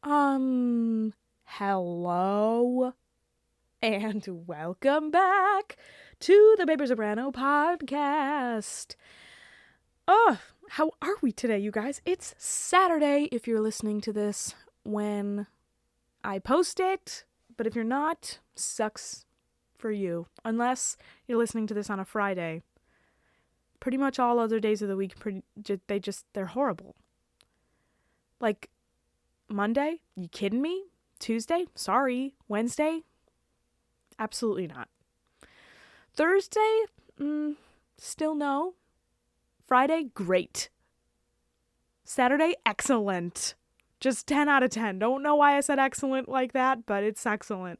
Hello and welcome back to the Soprano podcast. How are we today, you guys? It's Saturday if you're listening to this when I post it, but if you're not, sucks for you. Unless you're listening to this on a Friday. Pretty much all other days of the week, they're horrible. Like, Monday? You kidding me? Tuesday? Sorry. Wednesday? Absolutely not. Thursday? Still no. Friday? Great. Saturday? Excellent. Just 10 out of 10. Don't know why I said excellent like that, but it's excellent.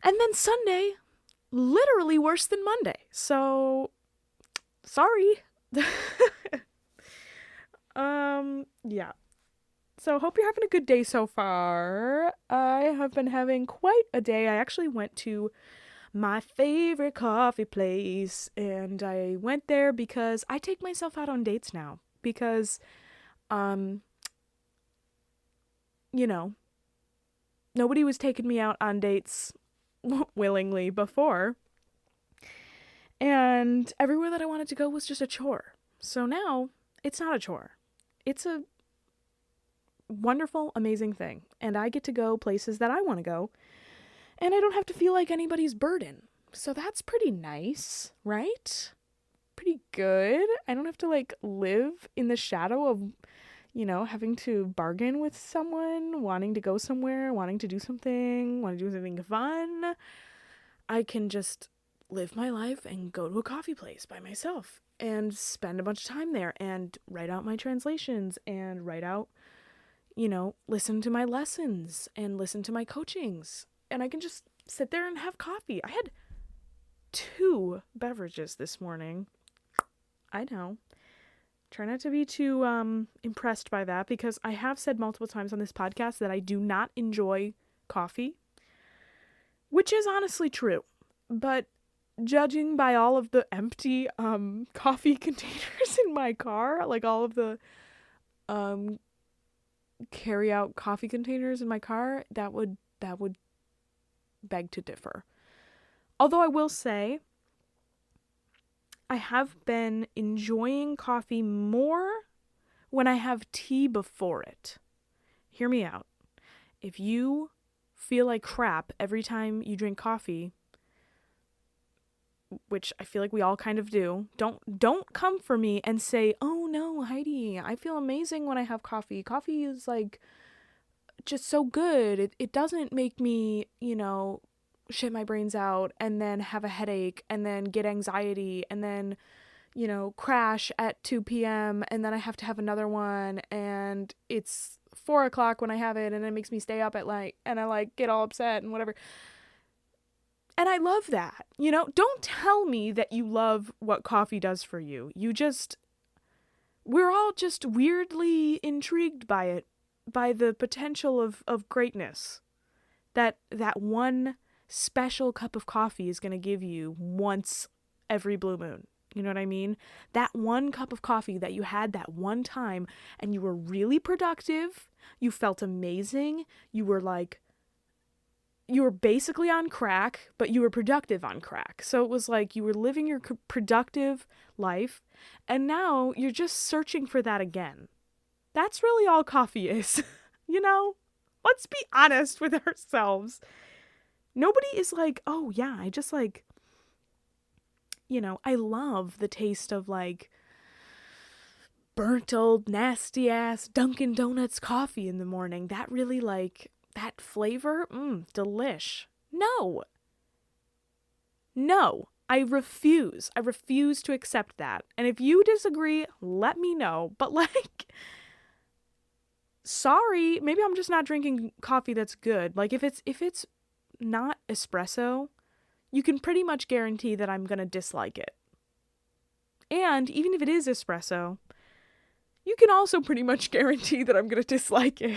And then Sunday? Literally worse than Monday. So, sorry. Yeah. So, hope you're having a good day so far. I have been having quite a day. I actually went to my favorite coffee place, and I went there because I take myself out on dates now. Because, nobody was taking me out on dates willingly before. And everywhere that I wanted to go was just a chore. So now, it's not a chore. It's a wonderful, amazing thing. And I get to go places that I want to go. And I don't have to feel like anybody's burden. So that's pretty nice, right? Pretty good. I don't have to live in the shadow of, having to bargain with someone, wanting to go somewhere, wanting to do something, want to do something fun. I can just live my life and go to a coffee place by myself and spend a bunch of time there and write out my translations and write out listen to my lessons and listen to my coachings. And I can just sit there and have coffee. I had 2 beverages this morning. I know. Try not to be too impressed by that, because I have said multiple times on this podcast that I do not enjoy coffee, which is honestly true. But judging by all of the empty coffee containers in my car, like all of the carry out coffee containers in my car, that would beg to differ. Although I will say, I have been enjoying coffee more when I have tea before it. Hear me out. If you feel like crap every time you drink coffee, which I feel like we all kind of do, don't come for me and say, "Oh no, Heidi, I feel amazing when I have coffee. Coffee is just so good. It doesn't make me, shit my brains out and then have a headache and then get anxiety and then, crash at 2 p.m. and then I have to have another one and it's 4 o'clock when I have it and it makes me stay up at night and I get all upset and whatever." And I love that. Don't tell me that you love what coffee does for you. We're all just weirdly intrigued by it, by the potential of greatness that one special cup of coffee is going to give you once every blue moon. You know what I mean? That one cup of coffee that you had that one time and you were really productive. You felt amazing. You were basically on crack, but you were productive on crack. So it was you were living your productive life, and now you're just searching for that again. That's really all coffee is, Let's be honest with ourselves. Nobody is oh yeah, I just I love the taste of burnt old nasty ass Dunkin' Donuts coffee in the morning. That really that flavor, delish. No, I refuse. I refuse to accept that. And if you disagree, let me know. But sorry, maybe I'm just not drinking coffee that's good. If it's not espresso, you can pretty much guarantee that I'm gonna dislike it. And even if it is espresso, you can also pretty much guarantee that I'm gonna dislike it.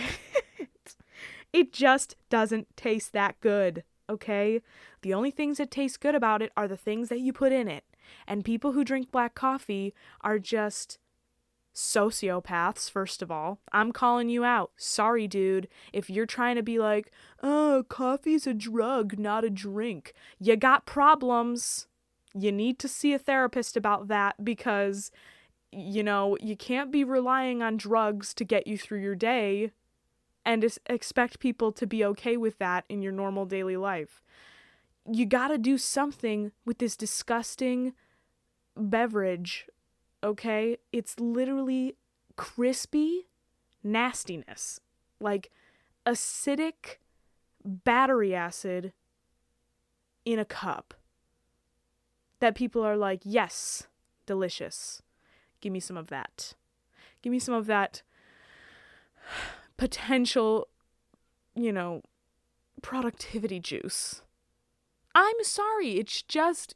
It just doesn't taste that good, okay? The only things that taste good about it are the things that you put in it. And people who drink black coffee are just Sociopaths, first of all. I'm calling you out. Sorry, dude. If you're trying to be like, oh, coffee's a drug, not a drink, you got problems. You need to see a therapist about that because, you can't be relying on drugs to get you through your day and expect people to be okay with that in your normal daily life. You gotta do something with this disgusting beverage, okay? It's literally crispy nastiness. Like acidic battery acid in a cup. That people are like, yes, delicious. Give me some of that. Give me some of that potential, productivity juice. I'm sorry, it's just...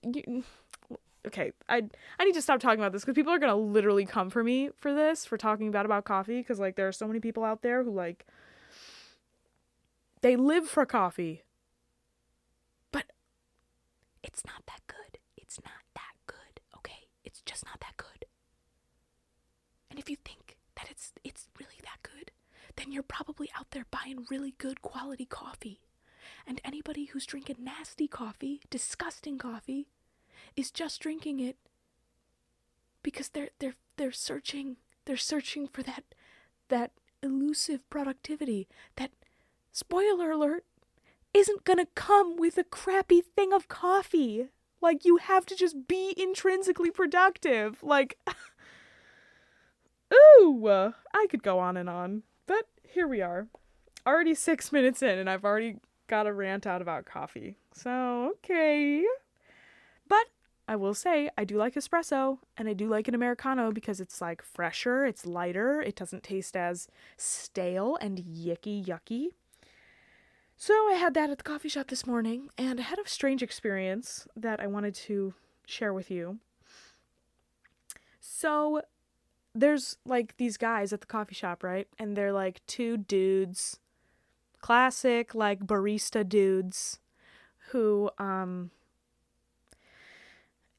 Okay, I need to stop talking about this because people are going to literally come for me for this, for talking bad about coffee, because, there are so many people out there who, they live for coffee. But it's not that good. It's not that good, okay? It's just not that good. And if you think that it's really that good, then you're probably out there buying really good quality coffee. And anybody who's drinking nasty coffee, disgusting coffee, is just drinking it because they're searching for that elusive productivity that, spoiler alert, isn't gonna come with a crappy thing of coffee. You have to just be intrinsically productive. Ooh, I could go on and on, but here we are, already 6 minutes in, and I've already got a rant out about coffee. So, okay. But I will say, I do like espresso, and I do like an Americano because it's, fresher, it's lighter, it doesn't taste as stale and yucky. So I had that at the coffee shop this morning, and I had a strange experience that I wanted to share with you. So there's, these guys at the coffee shop, right? And they're, two dudes, classic, barista dudes, who,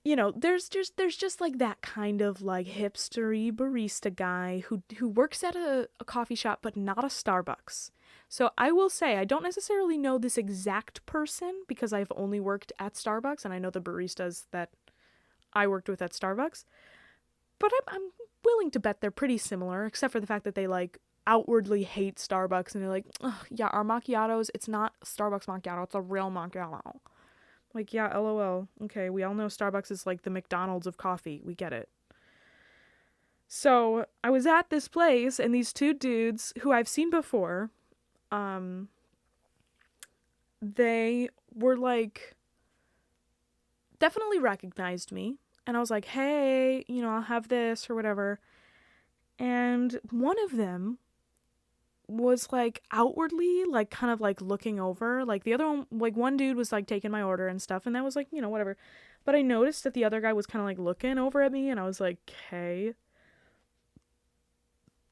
there's just that kind of hipstery barista guy who works at a coffee shop, but not a Starbucks. So I will say I don't necessarily know this exact person because I've only worked at Starbucks, and I know the baristas that I worked with at Starbucks. But I'm willing to bet they're pretty similar, except for the fact that they outwardly hate Starbucks, and they're like, ugh, yeah, our macchiatos, it's not Starbucks macchiato, it's a real macchiato. Yeah, LOL. Okay, we all know Starbucks is the McDonald's of coffee. We get it. So I was at this place, and these two dudes who I've seen before, they were definitely recognized me. And I was like, hey, I'll have this or whatever. And one of them was outwardly kind of looking over. The other one, one dude was taking my order and stuff, and that was whatever. But I noticed that the other guy was kind of looking over at me, and I was like, okay.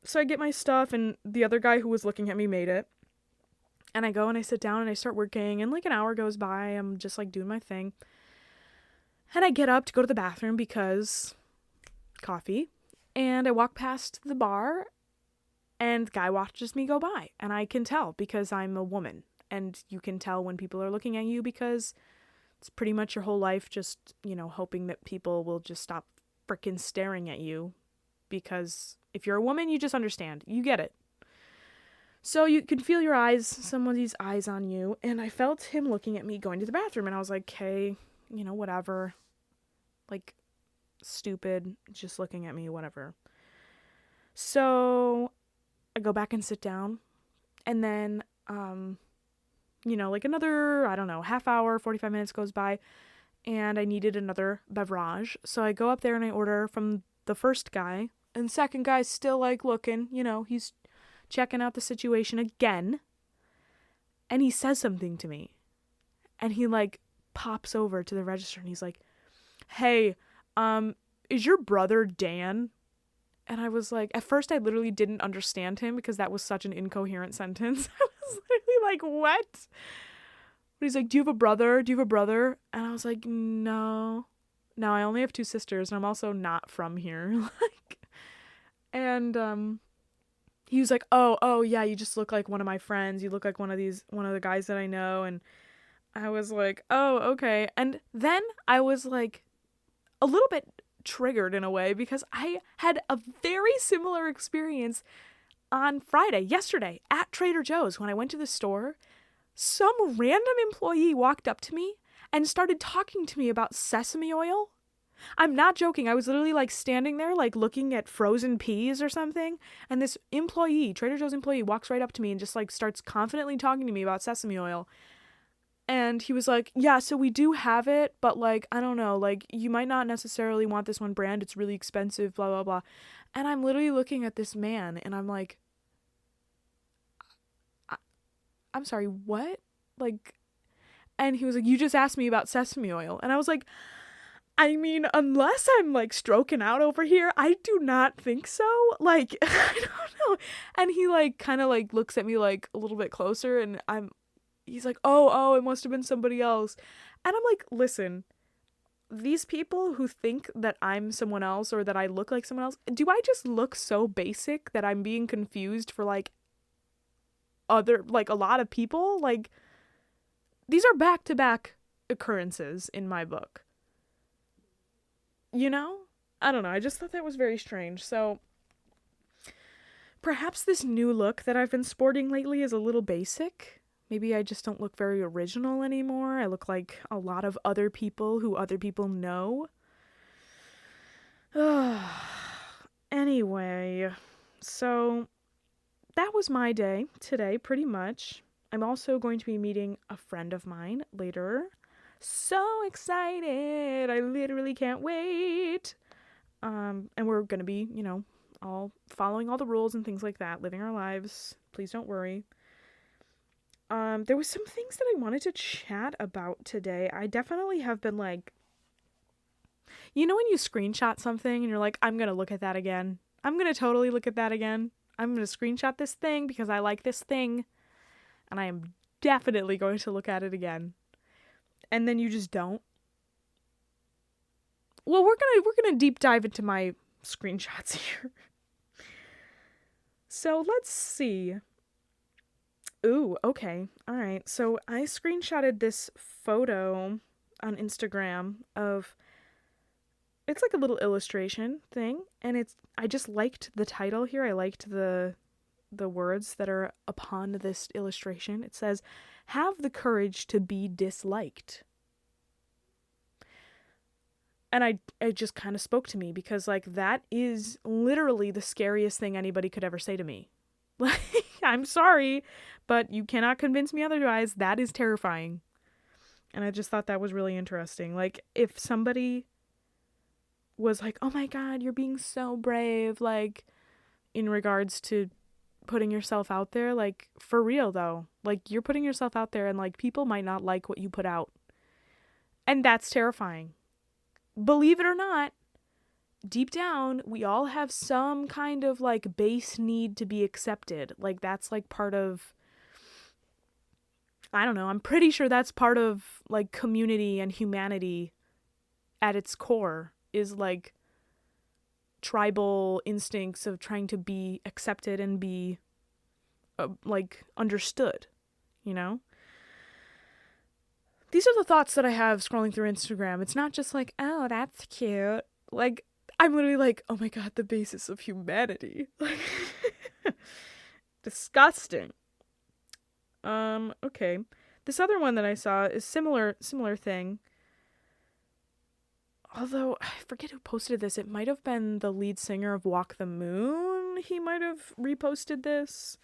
So I get my stuff, and the other guy who was looking at me made it. And I go and I sit down and I start working, and an hour goes by. I'm just doing my thing. And I get up to go to the bathroom because coffee. And I walk past the bar, and the guy watches me go by. And I can tell because I'm a woman. And you can tell when people are looking at you because it's pretty much your whole life just, hoping that people will just stop freaking staring at you. Because if you're a woman, you just understand. You get it. So you can feel your eyes, somebody's eyes on you. And I felt him looking at me going to the bathroom. And I was like, okay, whatever. Stupid, just looking at me, whatever. So I go back and sit down, and then another, I don't know, half hour, 45 minutes goes by, and I needed another beverage. So I go up there and I order from the first guy, and the second guy's still looking, he's checking out the situation again, and he says something to me, and he pops over to the register, and he's like, hey, is your brother Dan? And I was like, at first I literally didn't understand him because that was such an incoherent sentence. I was literally what? But he's like, do you have a brother? Do you have a brother? And I was like, no, I only have two sisters, and I'm also not from here. And he was like, oh yeah, you just look like one of my friends. You look like one of the guys that I know. And I was like, oh, okay. And then I was like a little bit triggered in a way because I had a very similar experience on yesterday at Trader Joe's when I went to the store. Some random employee walked up to me and started talking to me about sesame oil. I'm not joking. I was literally like standing there like looking at frozen peas or something, and this Trader Joe's employee, walks right up to me and just like starts confidently talking to me about sesame oil. And he was like, yeah, so we do have it, but like, I don't know, like you might not necessarily want this one brand. It's really expensive, blah, blah, blah. And I'm literally looking at this man and I'm like, I'm sorry, what? Like, and he was like, you just asked me about sesame oil. And I was like, I mean, unless I'm like stroking out over here, I do not think so. Like, I don't know. And he like kind of like looks at me like a little bit closer and he's like, oh, it must have been somebody else. And I'm like, listen, these people who think that I'm someone else or that I look like someone else, do I just look so basic that I'm being confused for like a lot of people? Like, these are back-to-back occurrences in my book. You know? I don't know. I just thought that was very strange. So perhaps this new look that I've been sporting lately is a little basic. Maybe I just don't look very original anymore. I look like a lot of other people who other people know. Anyway, so that was my day today, pretty much. I'm also going to be meeting a friend of mine later. So excited! I literally can't wait. And we're gonna be, all following all the rules and things like that, living our lives. Please don't worry. There was some things that I wanted to chat about today. I definitely have been like, when you screenshot something and you're like, I'm gonna look at that again. I'm gonna totally look at that again. I'm gonna screenshot this thing because I like this thing. And I am definitely going to look at it again. And then you just don't. Well, we're gonna deep dive into my screenshots here. So let's see. Ooh, okay. All right. So I screenshotted this photo on Instagram of, it's like a little illustration thing, and I just liked the title here. I liked the words that are upon this illustration. It says, "Have the courage to be disliked." And it just kind of spoke to me because like that is literally the scariest thing anybody could ever say to me. Like, I'm sorry, but you cannot convince me otherwise. That is terrifying. And I just thought that was really interesting. Like, if somebody was like, oh my God, you're being so brave, like, in regards to putting yourself out there, like, for real though, like, you're putting yourself out there and like people might not like what you put out. And that's terrifying. Believe it or not, deep down, we all have some kind of like base need to be accepted. Like that's like part of, I don't know, I'm pretty sure that's part of like community and humanity at its core is like tribal instincts of trying to be accepted and be like understood, These are the thoughts that I have scrolling through Instagram. It's not just like, oh, that's cute. Like, I'm literally like, oh my God, the basis of humanity. Like, disgusting. Okay. This other one that I saw is similar thing. Although, I forget who posted this. It might have been the lead singer of Walk the Moon. He might have reposted this.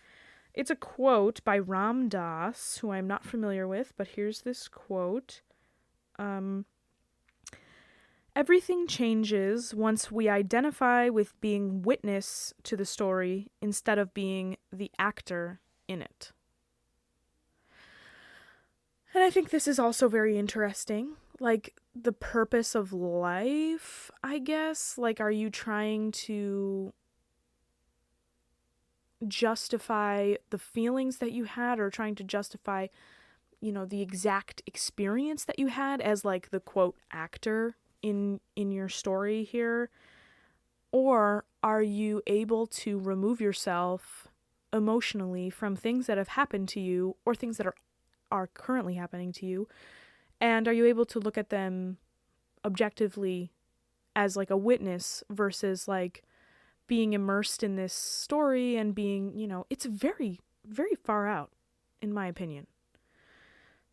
It's a quote by Ram Dass, who I'm not familiar with, but here's this quote. Everything changes once we identify with being witness to the story instead of being the actor in it. And I think this is also very interesting. Like, the purpose of life, I guess. Like, are you trying to justify the feelings that you had or trying to justify, the exact experience that you had as, like, the, quote, actor in your story here? Or are you able to remove yourself emotionally from things that have happened to you or things that are currently happening to you? And are you able to look at them objectively as like a witness versus like being immersed in this story and being, it's very, very far out, in my opinion.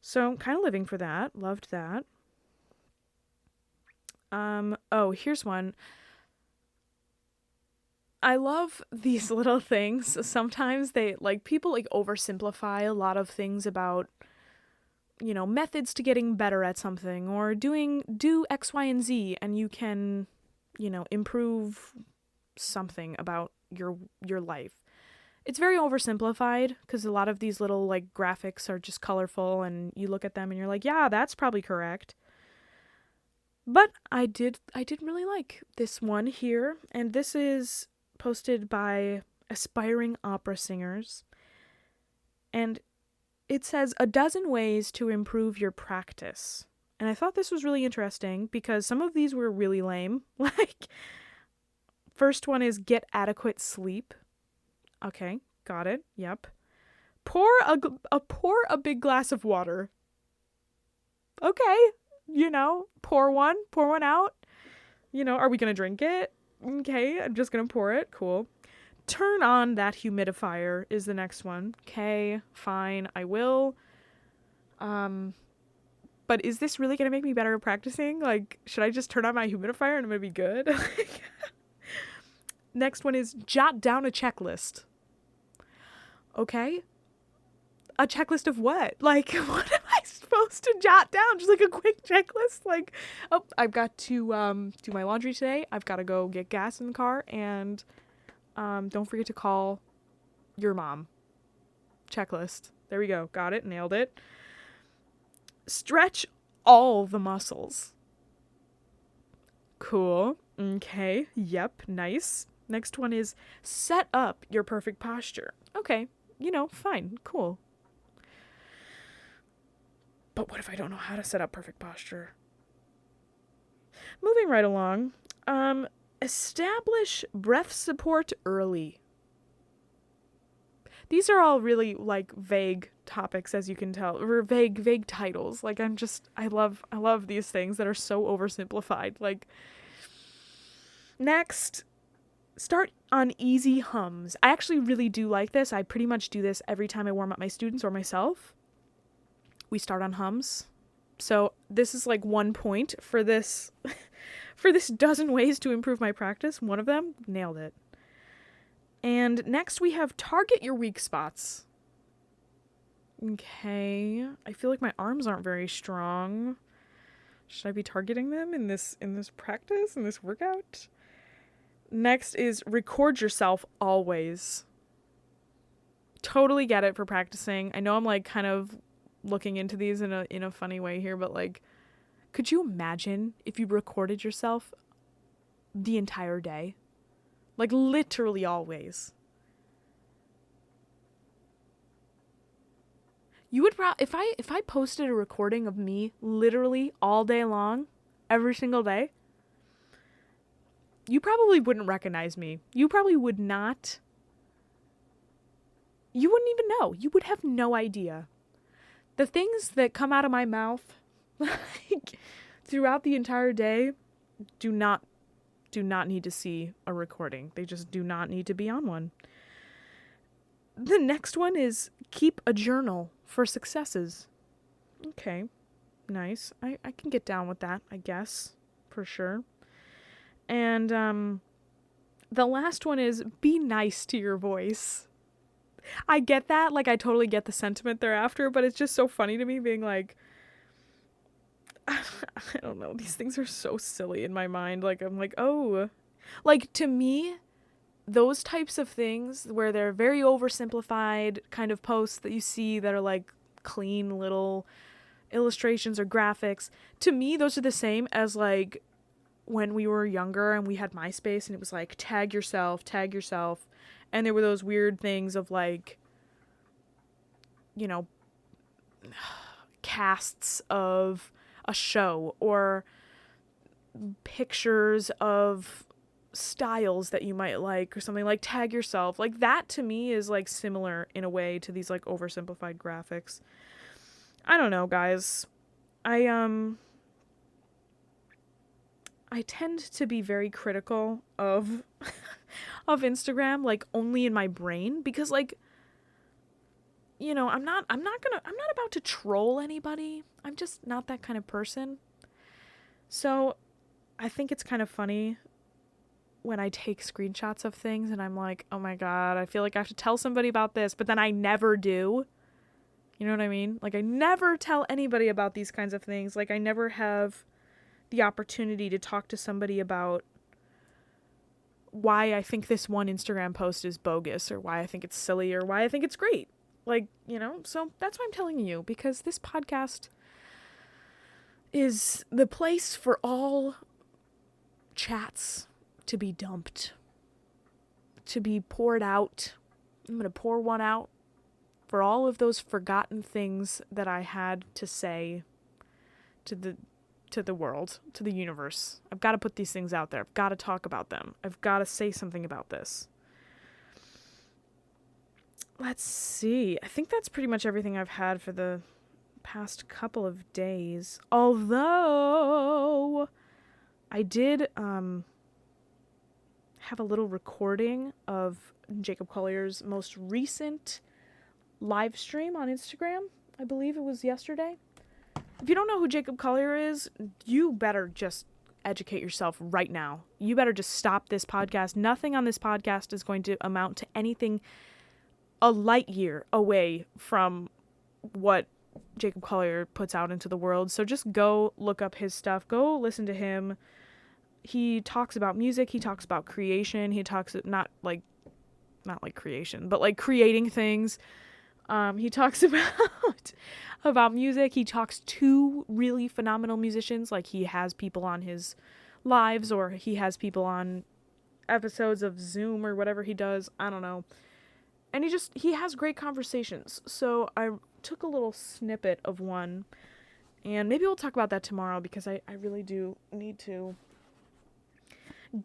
So I'm kind of living for that. Loved that. Here's one. I love these little things. Sometimes people like oversimplify a lot of things about, methods to getting better at something or do X, Y, and Z, and you can, improve something about your life. It's very oversimplified because a lot of these little like graphics are just colorful and you look at them and you're like, yeah, that's probably correct. But I did really like this one here, and this is posted by aspiring opera singers. And it says 12 ways to improve your practice. And I thought this was really interesting because some of these were really lame. Like, first one is get adequate sleep. Okay, got it. Yep. Pour a big glass of water. Okay, pour one out. Are we going to drink it? Okay, I'm just going to pour it. Cool. Turn on that humidifier is the next one. Okay, fine, I will. But is this really going to make me better at practicing? Like, should I just turn on my humidifier and I'm going to be good? Next one is jot down a checklist. Okay. A checklist of what? Like, what am I supposed to jot down? Just like a quick checklist? Like, oh, I've got to do my laundry today. I've got to go get gas in the car. And don't forget to call your mom. Checklist. There we go. Got it. Nailed it. Stretch all the muscles. Cool. Okay. Yep. Nice. Next one is set up your perfect posture. Okay. Fine. Cool. But what if I don't know how to set up perfect posture? Moving right along. Establish breath support early. These are all really like vague topics, as you can tell, or vague titles. Like I love these things that are so oversimplified. Like, next, start on easy hums. I actually really do like this. I pretty much do this every time I warm up my students or myself. We start on hums. So this is like 1 point for this, for this 12 ways to improve my practice. One of them, nailed it. And next we have target your weak spots. Okay. I feel like my arms aren't very strong. Should I be targeting them in this practice, in this workout? Next is record yourself always. Totally get it for practicing. I know I'm like kind of looking into these in a funny way here, but like, could you imagine if you recorded yourself the entire day? Like, literally always. You would if I posted a recording of me literally all day long, every single day, you probably wouldn't recognize me. You probably would not. You wouldn't even know. You would have no idea. The things that come out of my mouth like throughout the entire day do not need to see a recording. They just do not need to be on one. The next one is keep a journal for successes. Okay, nice. I can get down with that, I guess, for sure. And the last one is be nice to your voice. I get that, like I totally get the sentiment thereafter, but it's just so funny to me being like, I don't know, these things are so silly in my mind. Like, I'm like, oh, like to me, those types of things where they're very oversimplified kind of posts that you see that are like clean little illustrations or graphics, to me, those are the same as like when we were younger and we had MySpace and it was like, tag yourself. And there were those weird things of like, casts of a show or pictures of styles that you might like or something, like tag yourself. Like that to me is like similar in a way to these like oversimplified graphics. I don't know, guys. I tend to be very critical of of Instagram, like only in my brain, because like, you know, I'm not about to troll anybody. I'm just not that kind of person. So I think it's kind of funny when I take screenshots of things and I'm like, oh my God, I feel like I have to tell somebody about this, but then I never do. You know what I mean? Like I never tell anybody about these kinds of things. Like I never have the opportunity to talk to somebody about why I think this one Instagram post is bogus, or why I think it's silly, or why I think it's great. Like, you know, so that's why I'm telling you, because this podcast is the place for all chats to be dumped, to be poured out. I'm going to pour one out for all of those forgotten things that I had to say to the world, to the universe. I've got to put these things out there. I've got to talk about them. I've got to say something about this. Let's see. I think that's pretty much everything I've had for the past couple of days. Although I did have a little recording of Jacob Collier's most recent live stream on Instagram. I believe it was yesterday. If you don't know who Jacob Collier is, you better just educate yourself right now. You better just stop this podcast. Nothing on this podcast is going to amount to anything a light year away from what Jacob Collier puts out into the world. So just go look up his stuff. Go listen to him. He talks about music. He talks about creation. He talks not like creation, but like creating things. He talks about music. He talks to really phenomenal musicians. Like he has people on his lives, or he has people on episodes of Zoom or whatever he does. I don't know. And he has great conversations. So I took a little snippet of one, and maybe we'll talk about that tomorrow, because I really do need to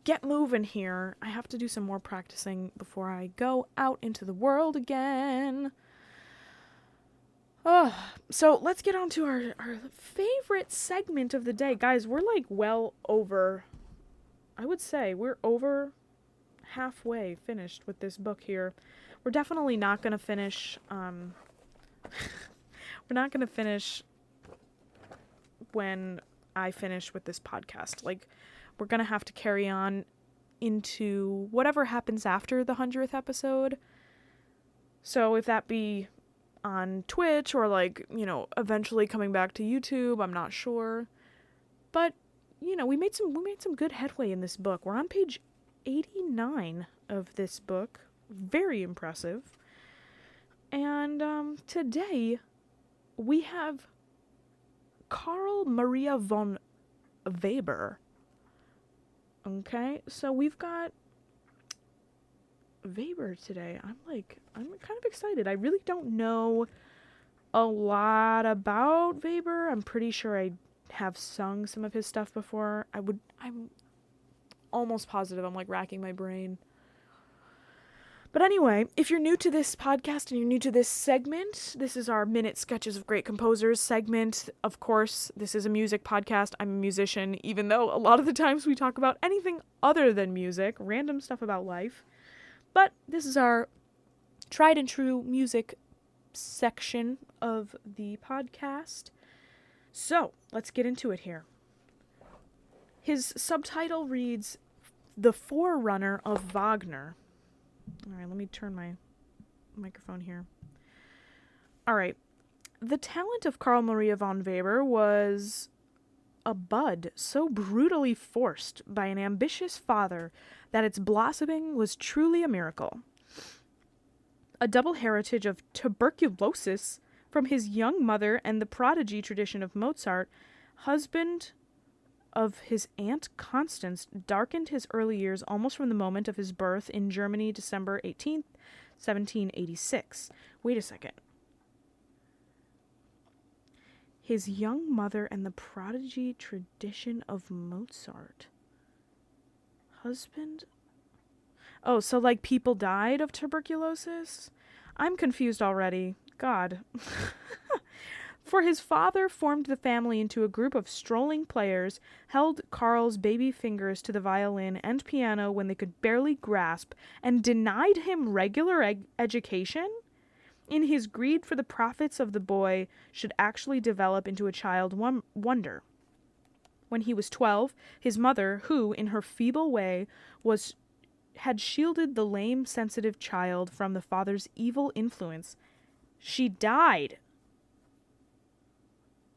get moving here. I have to do some more practicing before I go out into the world again. Oh, so let's get on to our favorite segment of the day. Guys, we're like well over, I would say, we're over halfway finished with this book here. We're definitely not going to finish, we're not going to finish when I finish with this podcast. Like, we're going to have to carry on into whatever happens after the 100th episode. So if that be on Twitch, or like, you know, eventually coming back to YouTube, I'm not sure. But, you know, we made some good headway in this book. We're on page 89 of this book. Very impressive. And today we have Carl Maria von Weber. Okay, so we've got Weber today. I'm kind of excited. I really don't know a lot about Weber. I'm pretty sure I have sung some of his stuff before. I'm almost positive. I'm like racking my brain. But anyway, if you're new to this podcast and you're new to this segment, this is our Minute Sketches of Great Composers segment. Of course, this is a music podcast. I'm a musician, even though a lot of the times we talk about anything other than music, random stuff about life. But this is our tried and true music section of the podcast. So, let's get into it here. His subtitle reads, The Forerunner of Wagner. All right, let me turn my microphone here. All right. The talent of Carl Maria von Weber was a bud so brutally forced by an ambitious father that its blossoming was truly a miracle. A double heritage of tuberculosis from his young mother and the prodigy tradition of Mozart, husband of his Aunt Constance, darkened his early years almost from the moment of his birth in Germany, December 18th, 1786. Wait a second. His young mother and the prodigy tradition of Mozart. Husband? Oh, so like people died of tuberculosis? I'm confused already. God. For his father formed the family into a group of strolling players, held Carl's baby fingers to the violin and piano when they could barely grasp, and denied him regular education? In his greed for the profits of the boy should actually develop into a child wonder. When he was 12, his mother, who, in her feeble way, had shielded the lame, sensitive child from the father's evil influence, she died.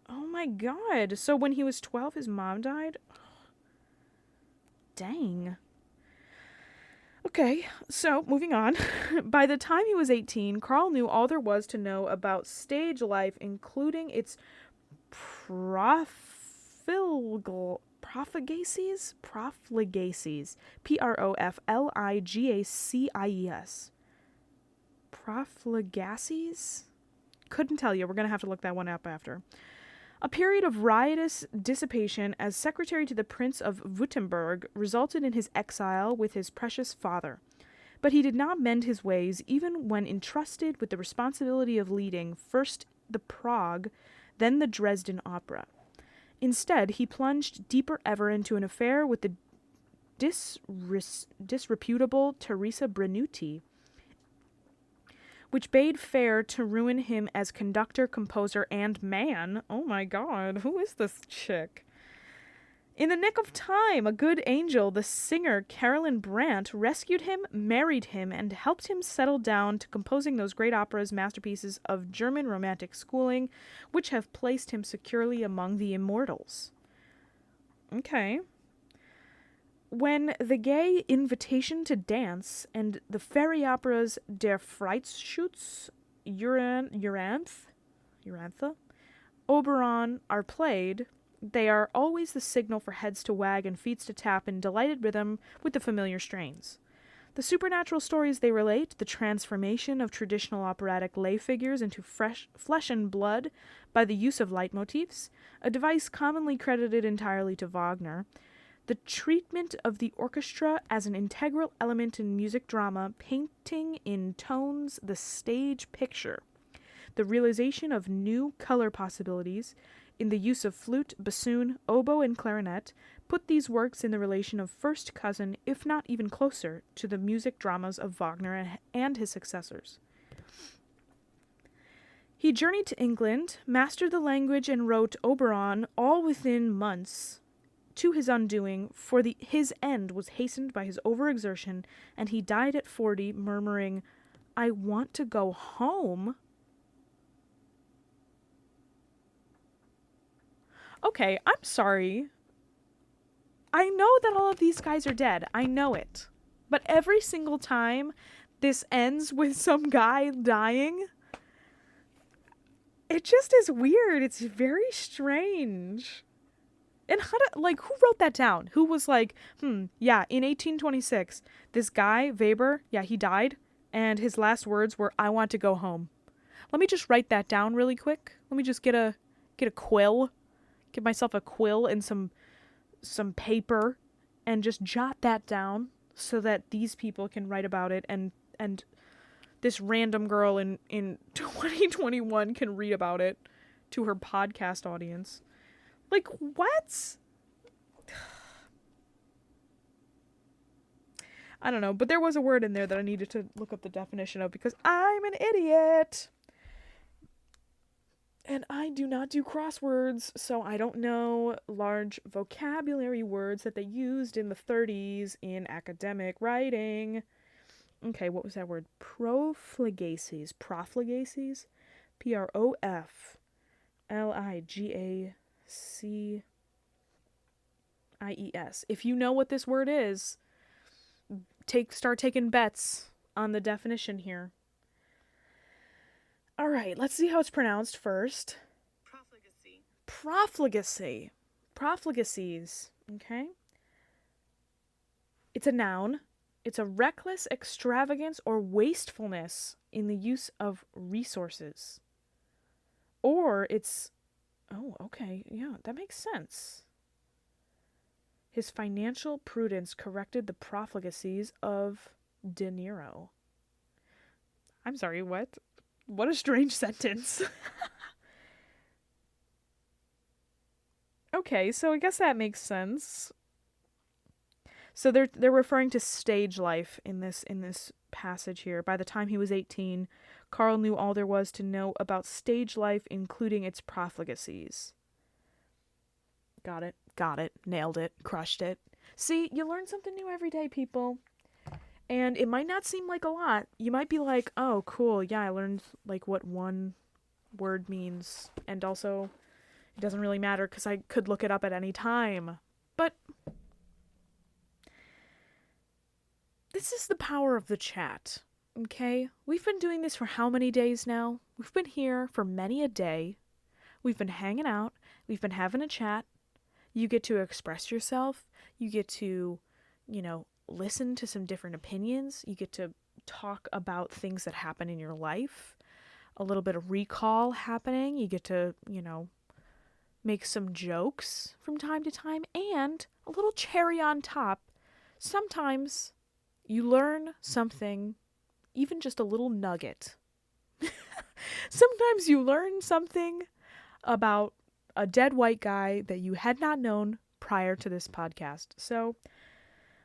Oh my God. So when he was 12, his mom died? Dang. Okay, so moving on. By the time he was 18, Carl knew all there was to know about stage life, including its profligacies? Profligacies. Profligacies. Profligacies? Couldn't tell you. We're going to have to look that one up after. A period of riotous dissipation as secretary to the Prince of Württemberg resulted in his exile with his precious father. But he did not mend his ways even when entrusted with the responsibility of leading first the Prague, then the Dresden Opera. Instead, he plunged deeper ever into an affair with the disreputable Teresa Brenuti, which bade fair to ruin him as conductor, composer, and man. Oh my God, who is this chick? In the nick of time, a good angel, the singer Caroline Brandt, rescued him, married him, and helped him settle down to composing those great operas, masterpieces of German romantic schooling, which have placed him securely among the immortals. Okay. When the gay Invitation to Dance and the fairy operas Der Freischütz, Uranthe, Oberon are played, they are always the signal for heads to wag and feet to tap in delighted rhythm with the familiar strains. The supernatural stories they relate, the transformation of traditional operatic lay figures into flesh and blood by the use of leitmotifs, a device commonly credited entirely to Wagner, the treatment of the orchestra as an integral element in music drama, painting in tones the stage picture, the realization of new color possibilities in the use of flute, bassoon, oboe, and clarinet, put these works in the relation of first cousin, if not even closer, to the music dramas of Wagner and his successors. He journeyed to England, mastered the language, and wrote Oberon all within months. To his undoing, for his end was hastened by his overexertion, and he died at 40, murmuring, "I want to go home." Okay, I'm sorry. I know that all of these guys are dead. I know it. But every single time this ends with some guy dying, it just is weird. It's very strange. And who wrote that down? Who was like, yeah, in 1826, this guy, Weber, yeah, he died, and his last words were, "I want to go home." Let me just write that down really quick. Let me just get a quill, get myself a quill and some paper, and just jot that down so that these people can write about it, and this random girl in 2021 can read about it to her podcast audience. Like, what? I don't know, but there was a word in there that I needed to look up the definition of because I'm an idiot. And I do not do crosswords, so I don't know large vocabulary words that they used in the 30s in academic writing. Okay, what was that word? Profligacies. Profligacies? Profligacies. If you know what this word is, start taking bets on the definition here. All right, let's see how it's pronounced first. Profligacy. Profligacies. Okay. It's a noun. It's a reckless extravagance or wastefulness in the use of resources. Or it's... Oh, okay. Yeah, that makes sense. His financial prudence corrected the profligacies of De Niro. I'm sorry, what? What a strange sentence. Okay, so I guess that makes sense. So they're referring to stage life in this passage here. By the time he was 18, Carl knew all there was to know about stage life, including its profligacies. Got it. Nailed it. Crushed it. See, you learn something new every day, people. And it might not seem like a lot. You might be like, oh, cool, yeah, I learned like what one word means. And also, it doesn't really matter because I could look it up at any time. But this is the power of the chat, okay? We've been doing this for how many days now? We've been here for many a day. We've been hanging out. We've been having a chat. You get to express yourself. You get to, listen to some different opinions. You get to talk about things that happen in your life. A little bit of recall happening. You get to, make some jokes from time to time. And a little cherry on top. Sometimes you learn something, even just a little nugget. Sometimes you learn something about a dead white guy that you had not known prior to this podcast. So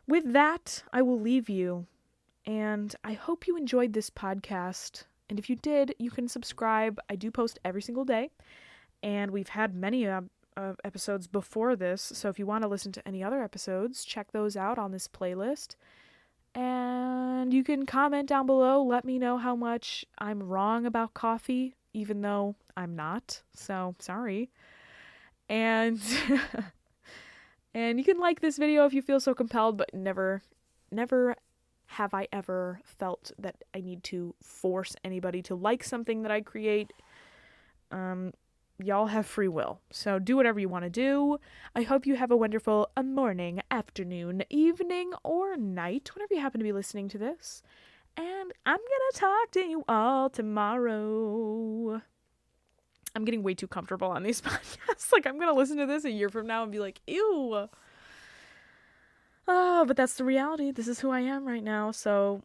with that, I will leave you, and I hope you enjoyed this podcast. And if you did, you can subscribe. I do post every single day, and we've had many episodes before this, so if you want to listen to any other episodes, check those out on this playlist. And you can comment down below, let me know how much I'm wrong about coffee, even though I'm not, so sorry. And and you can like this video if you feel so compelled, but never have I ever felt that I need to force anybody to like something that I create. Y'all have free will, so do whatever you want to do. I hope you have a wonderful morning, afternoon, evening, or night, whenever you happen to be listening to this. And I'm gonna talk to you all tomorrow. I'm getting way too comfortable on these podcasts. Like, I'm gonna listen to this a year from now and be like, ew. Oh, but that's the reality. This is who I am right now. So,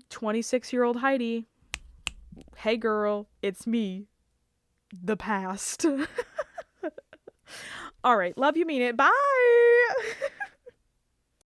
26-year-old Heidi. Hey girl, it's me. The past. All right, love you, mean it. Bye.